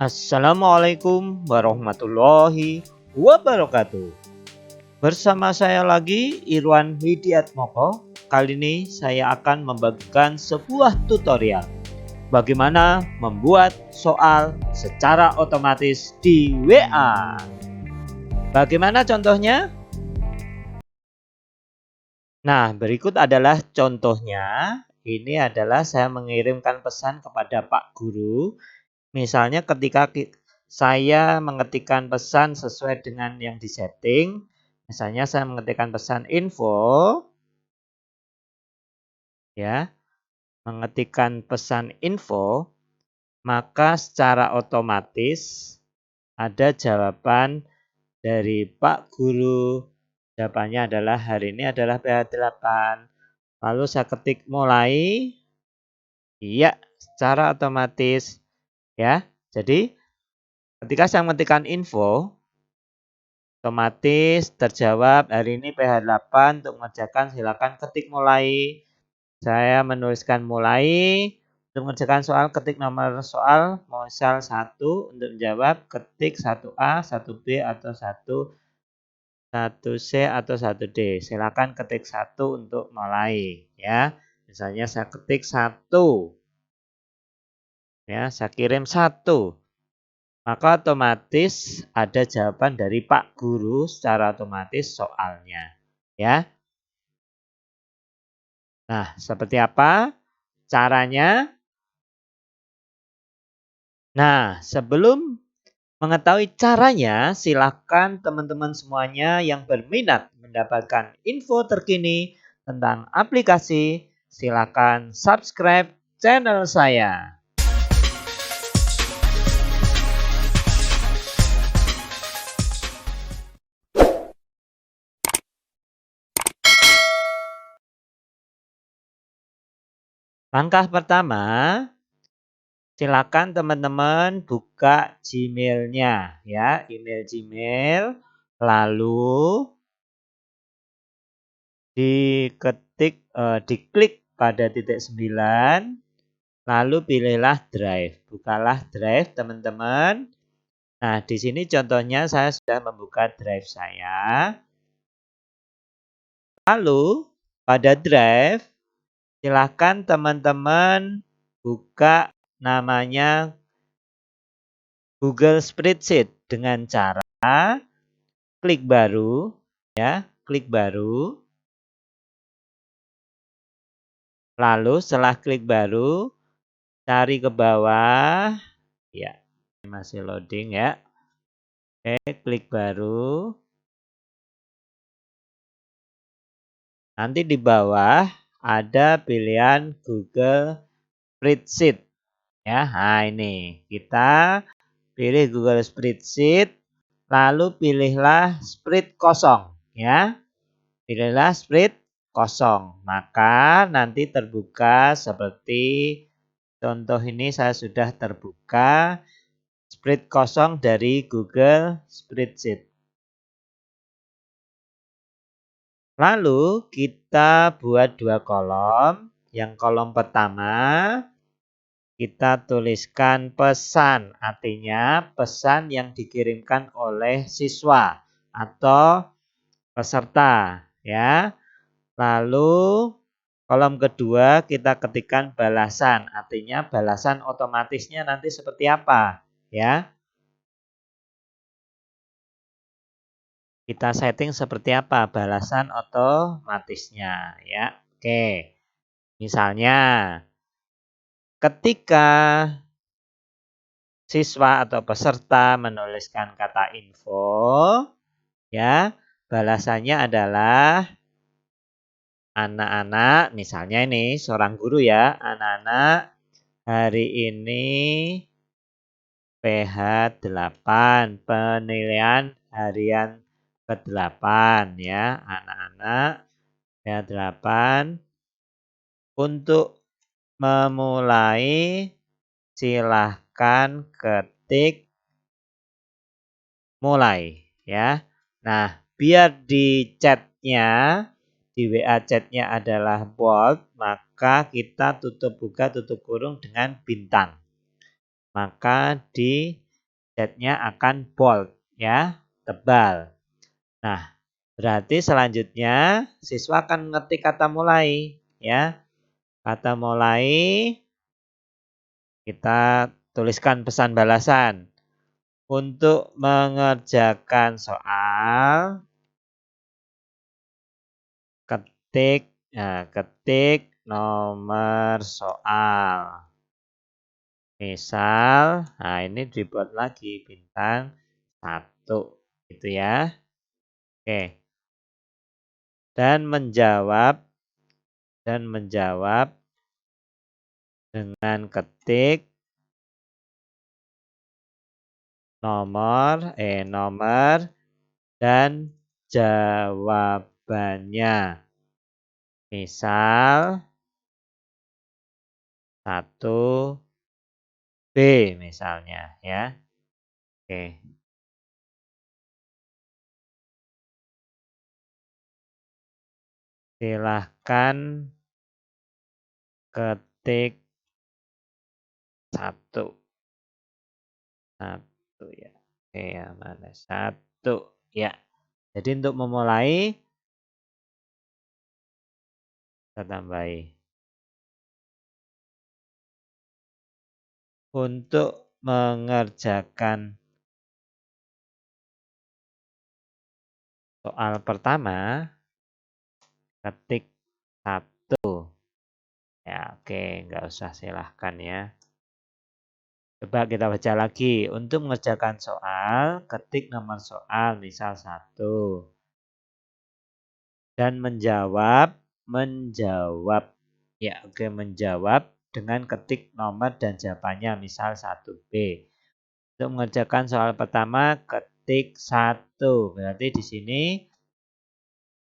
Assalamualaikum warahmatullahi wabarakatuh. Bersama saya lagi Irwan Widiatmoko. Kali ini saya akan membagikan sebuah tutorial bagaimana membuat soal secara otomatis di WA. Bagaimana contohnya? Nah, berikut adalah contohnya. Ini adalah saya mengirimkan pesan kepada Pak Guru. Misalnya ketika saya mengetikkan pesan sesuai dengan yang disetting, misalnya saya mengetikkan pesan info, ya, mengetikkan pesan info, maka secara otomatis ada jawaban dari Pak Guru. Jawabannya adalah hari ini adalah PH8. Lalu saya ketik mulai, iya, secara otomatis, ya. Jadi ketika saya mengetikkan info, otomatis terjawab hari ini PH8. Untuk mengerjakan silakan ketik mulai. Saya menuliskan mulai. Untuk mengerjakan soal ketik nomor soal misal 1. Untuk menjawab ketik 1A, 1B atau 1C atau 1D. Silakan ketik 1 untuk mulai, ya. Misalnya saya ketik 1. Ya, saya kirim 1. Maka otomatis ada jawaban dari Pak Guru secara otomatis soalnya. Ya. Nah, seperti apa caranya? Nah, sebelum mengetahui caranya, silakan teman-teman semuanya yang berminat mendapatkan info terkini tentang aplikasi, silakan subscribe channel saya. Langkah pertama, silakan teman-teman buka Gmail-nya, ya, email Gmail, lalu diklik pada titik 9, lalu pilihlah Drive. Bukalah Drive, teman-teman. Nah, di sini contohnya saya sudah membuka Drive saya. Lalu pada Drive, silakan teman-teman buka namanya Google Spreadsheet dengan cara klik baru, ya, klik baru. Lalu setelah klik baru, cari ke bawah, ya, ini masih loading ya. Oke, klik baru. Nanti di bawah ada pilihan Google Spreadsheet, ya. Nah, ini kita pilih Google Spreadsheet, lalu pilihlah spread kosong, ya. Pilihlah spread kosong. Maka nanti terbuka seperti contoh ini. Saya sudah terbuka spread kosong dari Google Spreadsheet. Lalu kita buat dua kolom. Yang kolom pertama kita tuliskan pesan, artinya pesan yang dikirimkan oleh siswa atau peserta, ya. Lalu kolom kedua kita ketikkan balasan, artinya balasan otomatisnya nanti seperti apa, ya. Kita setting seperti apa balasan otomatisnya, ya. Oke. Misalnya ketika siswa atau peserta menuliskan kata info, ya, balasannya adalah anak-anak, misalnya ini seorang guru ya, anak-anak hari ini PH8, penilaian harian ke-8 ya, anak-anak PH8. Untuk memulai silahkan ketik mulai, ya. Nah, biar di chatnya, di WA chatnya adalah bold, maka kita tutup buka tutup kurung dengan bintang. Maka di Z-nya akan bold ya, tebal. Nah, berarti selanjutnya siswa akan mengetik kata mulai ya. Kata mulai kita tuliskan pesan balasan. Untuk mengerjakan soal ketik nomor soal. Misal, nah ini dibuat lagi bintang 1 gitu ya. Oke. Dan menjawab dengan ketik nomor dan jawabannya. Misal 1B misalnya ya. Oke. Silahkan ketik 1. 1 ya. Oke ya, mana 1 ya. Jadi untuk memulai kita tambahi. Untuk mengerjakan soal pertama, ketik 1. Ya, oke, nggak usah silahkan ya. Coba kita baca lagi. Untuk mengerjakan soal, ketik nomor soal, misal 1. Dan menjawab. Ya, oke, menjawab dengan ketik nomor dan jawabannya, misal 1B. Untuk mengerjakan soal pertama, ketik 1. Berarti di sini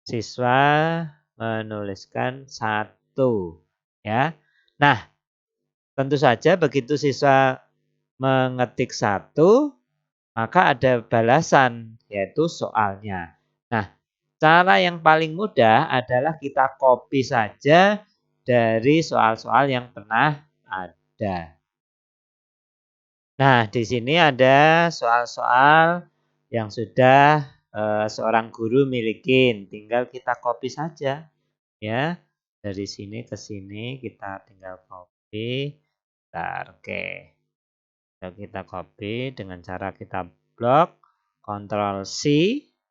siswa menuliskan 1 ya. Nah, tentu saja begitu siswa mengetik 1, maka ada balasan yaitu soalnya. Nah, cara yang paling mudah adalah kita copy saja dari soal-soal yang pernah ada. Nah, di sini ada soal-soal yang sudah seorang guru milikin, tinggal kita copy saja ya. Dari sini ke sini kita tinggal copy. Bentar, oke. Kita copy dengan cara kita blok, Ctrl C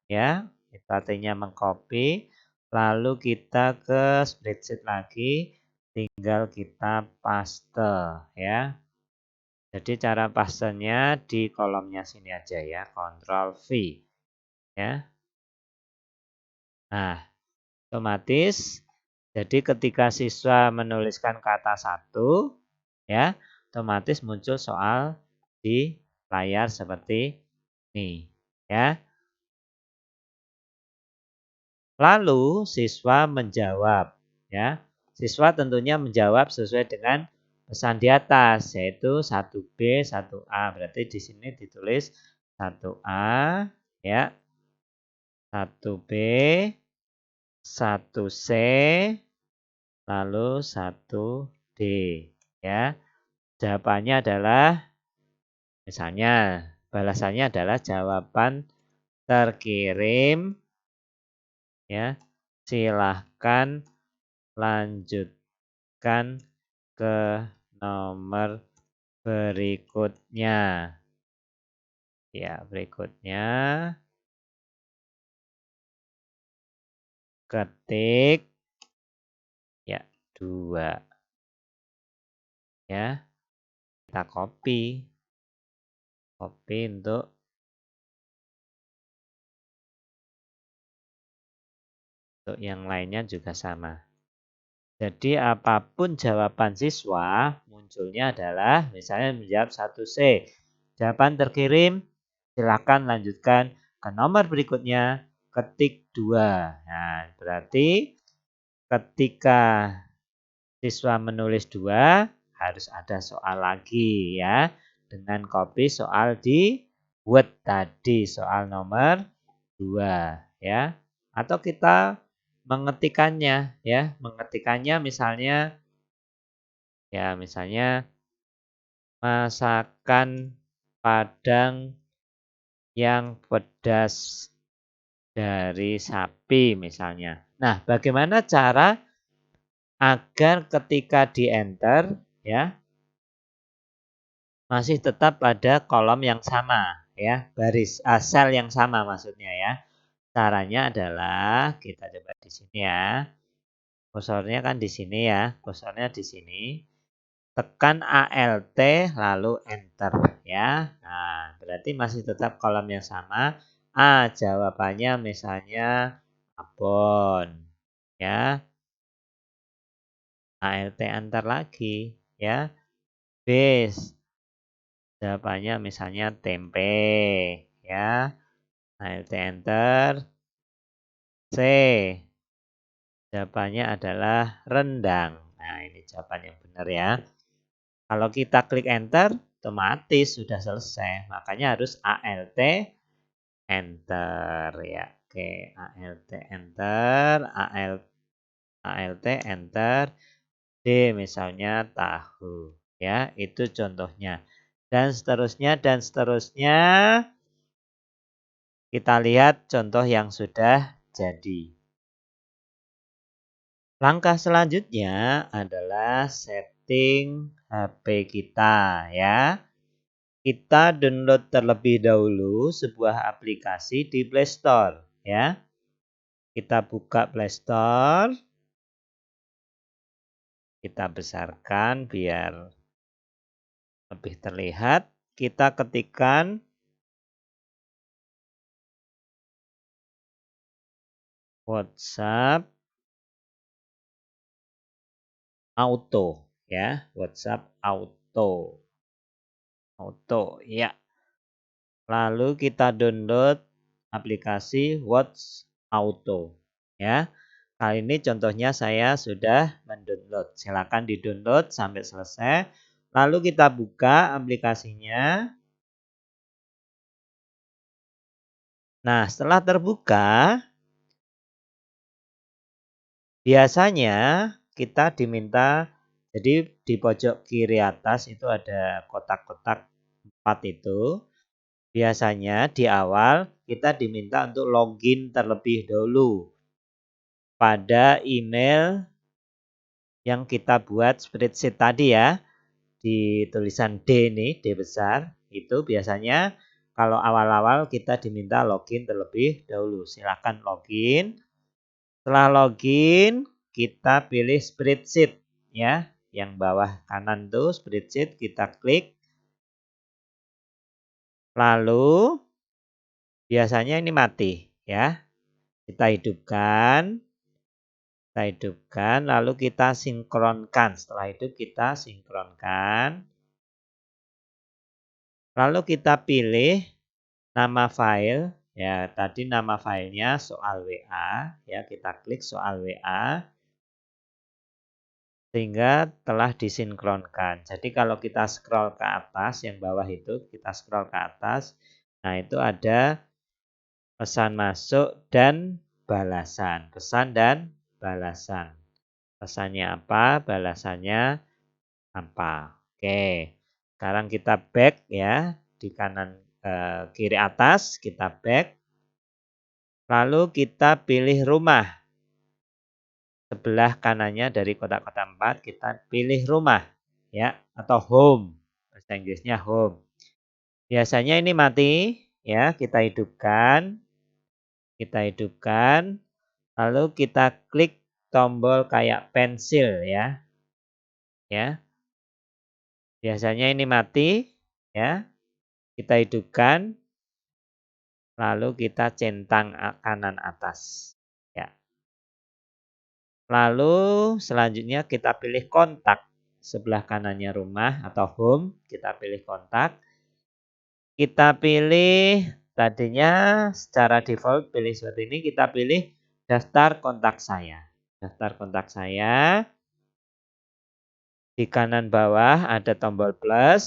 ya. Itu artinya mengcopy. Lalu kita ke spreadsheet lagi, tinggal kita paste ya. Jadi cara pastenya di kolomnya sini aja ya, Ctrl V ya. Nah, otomatis jadi ketika siswa menuliskan kata 1 ya, otomatis muncul soal di layar seperti ini ya. Lalu siswa menjawab ya. Siswa tentunya menjawab sesuai dengan pesan di atas yaitu 1B, 1A. Berarti di sini ditulis 1A ya. 1B, 1C, lalu 1D ya. Jawabannya adalah misalnya balasannya adalah jawaban terkirim ya. Silahkan lanjutkan ke nomor berikutnya. Ya, berikutnya ketik ya 2 ya. Kita copy untuk yang lainnya juga sama. Jadi apapun jawaban siswa munculnya adalah misalnya menjawab 1C. Jawaban terkirim, silakan lanjutkan ke nomor berikutnya, ketik 2. Nah, berarti ketika siswa menulis 2 harus ada soal lagi ya. Dengan copy soal di Word tadi, soal nomor 2 ya. Atau kita mengetikannya ya. Mengetikannya misalnya masakan Padang yang pedas dari sapi misalnya. Nah, bagaimana cara agar ketika di-enter ya masih tetap pada kolom yang sama ya, sel yang sama maksudnya ya. Caranya adalah kita coba di sini ya. Kursornya kan di sini ya, kursornya di sini. Tekan Alt lalu enter ya. Nah, berarti masih tetap kolom yang sama. A jawabannya misalnya abon ya. Alt enter lagi ya. B jawabannya misalnya tempe ya. Alt enter. C jawabannya adalah rendang. Nah, ini jawaban yang benar ya. Kalau kita klik enter, otomatis sudah selesai. Makanya harus Alt enter ya. Oke, Alt enter, Alt enter. D misalnya tahu. Ya, itu contohnya. Dan seterusnya dan seterusnya. Kita lihat contoh yang sudah jadi. Langkah selanjutnya adalah setting HP kita ya. Kita download terlebih dahulu sebuah aplikasi di Play Store ya. Kita buka Play Store. Kita besarkan biar lebih terlihat. Kita ketikkan WhatsApp Auto ya, WhatsApp Auto. Auto ya. Lalu kita download aplikasi Watch Auto ya. Kali ini contohnya saya sudah mendownload. Silakan di-download sampai selesai. Lalu kita buka aplikasinya. Nah, setelah terbuka, biasanya kita diminta, jadi di pojok kiri atas itu ada kotak-kotak 4 itu. Biasanya di awal kita diminta untuk login terlebih dahulu pada email yang kita buat spreadsheet tadi ya. Di tulisan D nih, D besar, itu biasanya kalau awal-awal kita diminta login terlebih dahulu. Silakan login. Setelah login, kita pilih spreadsheet ya. Yang bawah kanan tuh spreadsheet, kita klik. Lalu biasanya ini mati ya. Kita hidupkan. Lalu kita sinkronkan. Setelah itu kita sinkronkan. Lalu kita pilih nama file. Ya, tadi nama filenya soal WA. Ya, kita klik soal WA. Sehingga telah disinkronkan. Jadi kalau kita scroll ke atas, yang bawah itu kita scroll ke atas. Nah, itu ada pesan masuk dan balasan. Pesan dan balasan. Pesannya apa, balasannya apa. Oke, sekarang kita back ya. Di kanan kiri atas kita back. Lalu kita pilih rumah. Sebelah kanannya dari kotak-kotak 4 kita pilih rumah ya, atau home. Bahasa Inggrisnya home. Biasanya ini mati ya, kita hidupkan. Lalu kita klik tombol kayak pensil ya. Ya. Biasanya ini mati ya. Kita hidupkan. Lalu kita centang kanan atas ya. Lalu selanjutnya kita pilih kontak. Sebelah kanannya rumah atau home, kita pilih kontak. Kita pilih tadinya secara default pilih seperti ini, kita pilih daftar kontak saya. Daftar kontak saya. Di kanan bawah ada tombol plus,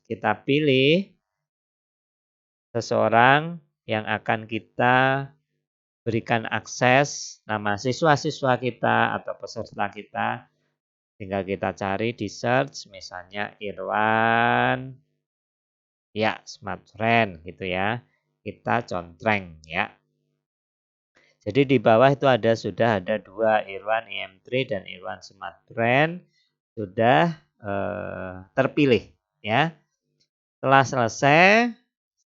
kita pilih seseorang yang akan kita berikan akses nama siswa-siswa kita atau peserta kita. Tinggal kita cari di search misalnya Irwan Ya, smart friend gitu ya. Kita contreng ya. Jadi di bawah itu sudah ada dua Irwan IM3 dan Irwan Smart Friend sudah terpilih ya. Setelah selesai,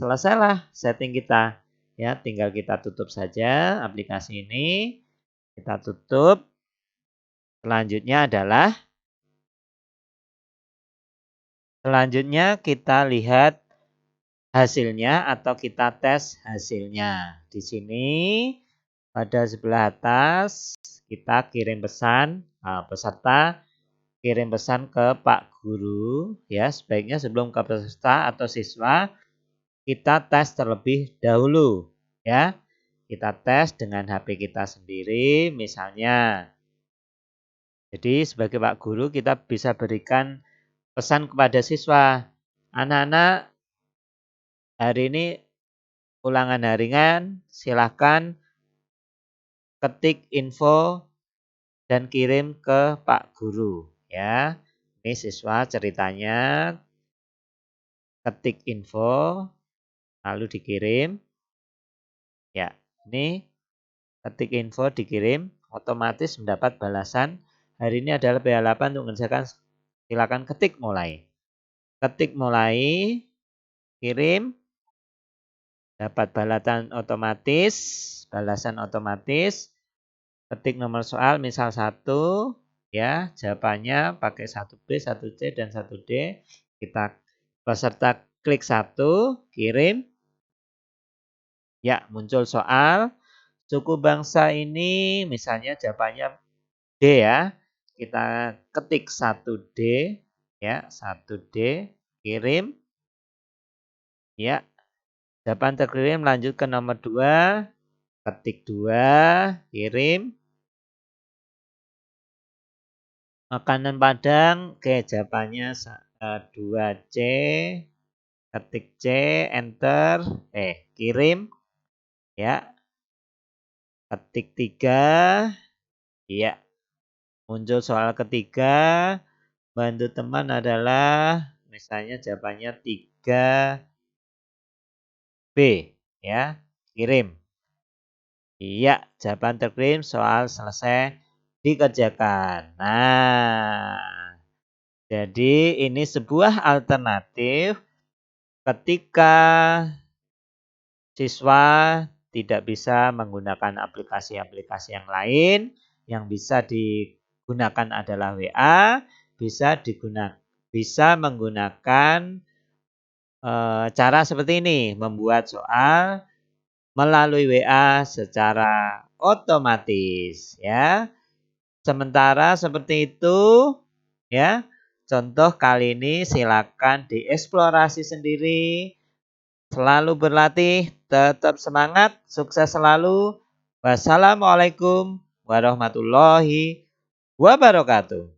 selesailah setting kita. Ya, tinggal kita tutup saja aplikasi ini. Kita tutup. Selanjutnya kita lihat hasilnya atau kita tes hasilnya. Di sini pada sebelah atas kita kirim pesan, peserta kirim pesan ke Pak Guru ya. Sebaiknya sebelum ke peserta atau siswa kita tes terlebih dahulu ya. Kita tes dengan HP kita sendiri misalnya. Jadi sebagai Pak Guru kita bisa berikan pesan kepada siswa. Anak-anak, hari ini ulangan harian, silahkan ketik info dan kirim ke Pak Guru ya. Ini siswa ceritanya ketik info lalu dikirim. Ya, ini ketik info dikirim otomatis mendapat balasan. Hari ini adalah PH8 untuk mengerjakan, silakan ketik mulai. Ketik mulai, kirim, dapat balasan otomatis. Ketik nomor soal misal 1 ya, jawabannya pakai 1B, 1C dan 1D. Kita peserta klik 1, kirim. Ya, muncul soal. Suku bangsa ini misalnya jawabannya D ya. Kita ketik 1D ya, 1D, kirim. Ya, jawaban terkirim lanjut ke nomor 2, ketik 2, kirim. Makanan Padang, oke jawabannya 2C, ketik C, enter, kirim, ya, ketik 3, ya, muncul soal ketiga, bantu teman adalah, misalnya jawabannya 3B, ya, kirim. Iya, jawaban terkirim, soal selesai dikerjakan. Nah, jadi ini sebuah alternatif ketika siswa tidak bisa menggunakan aplikasi-aplikasi yang lain, yang bisa digunakan adalah WA, bisa menggunakan cara seperti ini, membuat soal melalui WA secara otomatis ya. Sementara seperti itu ya. Contoh kali ini silakan dieksplorasi sendiri. Selalu berlatih, tetap semangat, sukses selalu. Wassalamualaikum warahmatullahi wabarakatuh.